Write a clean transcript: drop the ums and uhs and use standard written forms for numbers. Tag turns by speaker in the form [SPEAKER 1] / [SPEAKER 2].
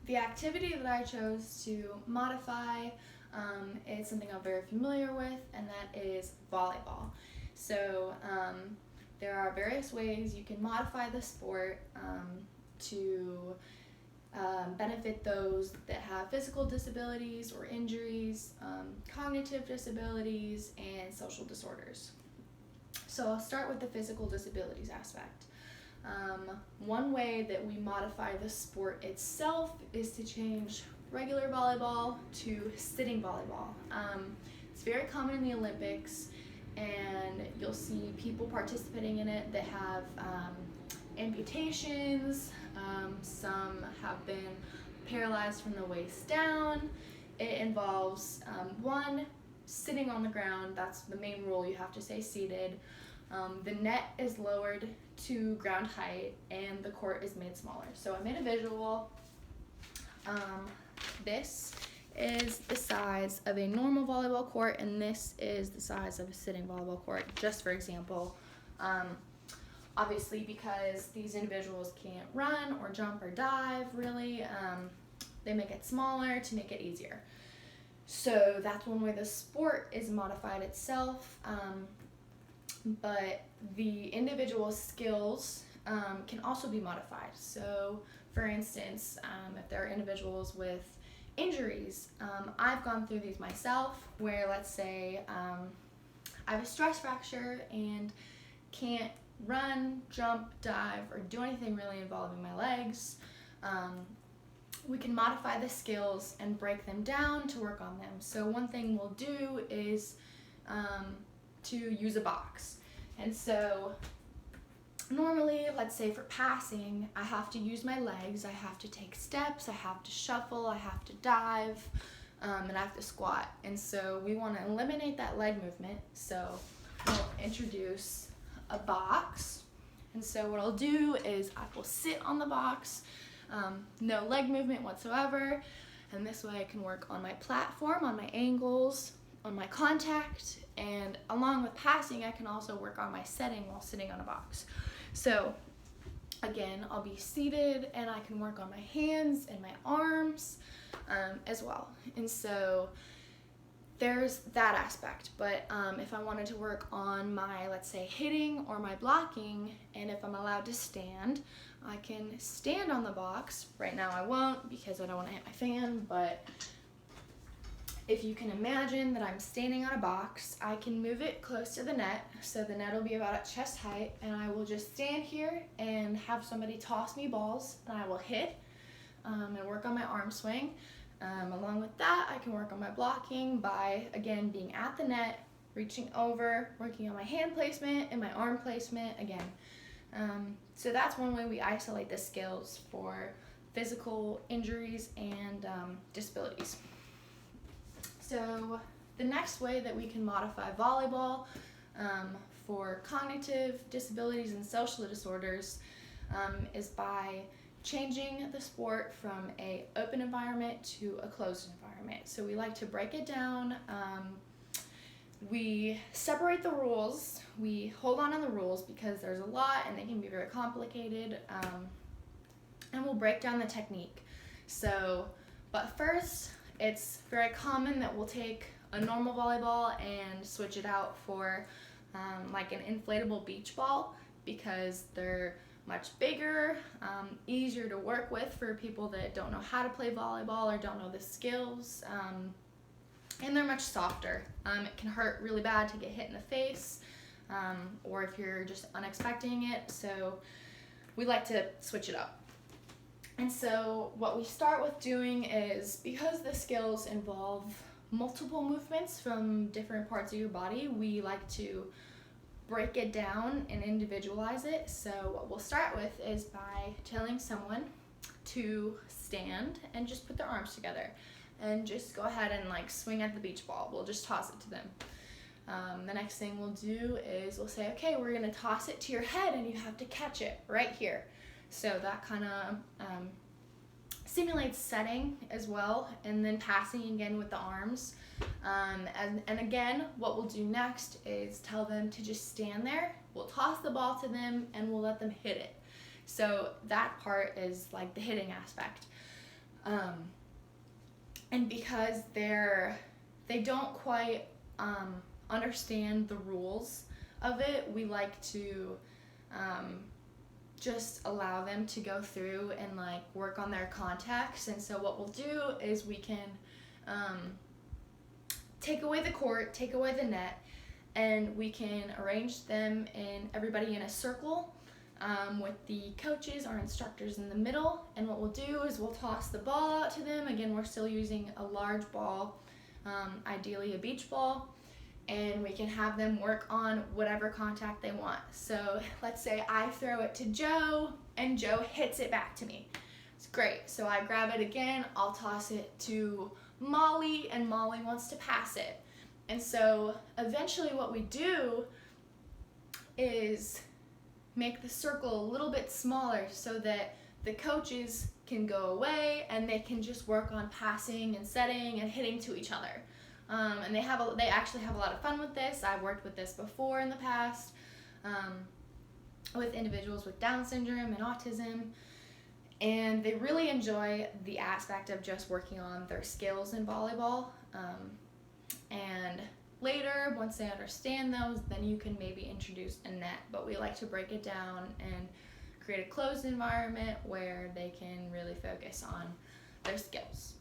[SPEAKER 1] the activity that I chose to modify is something I'm very familiar with, and that is volleyball. So there are various ways you can modify the sport to benefit those that have physical disabilities or injuries, cognitive disabilities, and social disorders. So I'll start with the physical disabilities aspect. One way that we modify the sport itself is to change regular volleyball to sitting volleyball. It's very common in the Olympics, and you'll see people participating in it that have amputations. Some have been paralyzed from the waist down. It involves one, sitting on the ground. That's the main rule. You have to stay seated. The net is lowered to ground height, and the court is made smaller. So I made a visual. This is the size of a normal volleyball court, and this is the size of a sitting volleyball court, just for example. Obviously, because these individuals can't run or jump or dive, really, they make it smaller to make it easier. So that's one way the sport is modified itself, but the individual skills can also be modified. So for instance, if there are individuals with injuries, I've gone through these myself, where let's say I have a stress fracture and can't run, jump, dive, or do anything really involving my legs. We can modify the skills and break them down to work on them. So one thing we'll do is to use a box. And so normally, let's say for passing, I have to use my legs, I have to take steps, I have to shuffle, I have to dive, and I have to squat. And so we want to eliminate that leg movement. So we'll introduce a box. And so what I'll do is I will sit on the box, no leg movement whatsoever, and this way I can work on my platform, on my angles, on my contact, and along with passing, I can also work on my setting while sitting on a box. So again, I'll be seated and I can work on my hands and my arms as well. And so there's that aspect. But if I wanted to work on my, let's say, hitting or my blocking, and if I'm allowed to stand, I can stand on the box. Right now I won't because I don't want to hit my fan, but if you can imagine that I'm standing on a box, I can move it close to the net, so the net will be about at chest height, and I will just stand here and have somebody toss me balls, and I will hit and work on my arm swing. Along with that, I can work on my blocking by, again, being at the net, reaching over, working on my hand placement and my arm placement again. So that's one way we isolate the skills for physical injuries and disabilities. So the next way that we can modify volleyball for cognitive disabilities and social disorders is by changing the sport from an open environment to a closed environment. So we like to break it down. We separate the rules. We hold on to the rules because there's a lot and they can be very complicated. And we'll break down the technique. So, but first, it's very common that we'll take a normal volleyball and switch it out for like an inflatable beach ball, because they're much bigger, easier to work with for people that don't know how to play volleyball or don't know the skills, and they're much softer. It can hurt really bad to get hit in the face, or if you're just unexpecting it, so we like to switch it up. And so what we start with doing is, because the skills involve multiple movements from different parts of your body, we like to break it down and individualize it. So what we'll start with is by telling someone to stand and just put their arms together and just go ahead and like swing at the beach ball. We'll just toss it to them. The next thing we'll do is we'll say, okay, we're gonna toss it to your head and you have to catch it right here. So that kind of simulates setting as well, and then passing again with the arms. And again, what we'll do next is tell them to just stand there. We'll toss the ball to them and we'll let them hit it. So that part is like the hitting aspect. And because they don't quite understand the rules of it, we like to just allow them to go through and like work on their contacts. And so what we'll do is we can take away the court, take away the net, and we can arrange them in everybody in a circle with the coaches or instructors in the middle. And what we'll do is we'll toss the ball out to them. Again, we're still using a large ball, ideally a beach ball, and we can have them work on whatever contact they want. So let's say I throw it to Joe and Joe hits it back to me. It's great. So I grab it again, I'll toss it to Molly, and Molly wants to pass it. And so eventually what we do is make the circle a little bit smaller so that the coaches can go away and they can just work on passing and setting and hitting to each other. And they actually have a lot of fun with this. I've worked with this before in the past with individuals with Down syndrome and autism, and they really enjoy the aspect of just working on their skills in volleyball. And later, once they understand those, then you can maybe introduce a net, but we like to break it down and create a closed environment where they can really focus on their skills.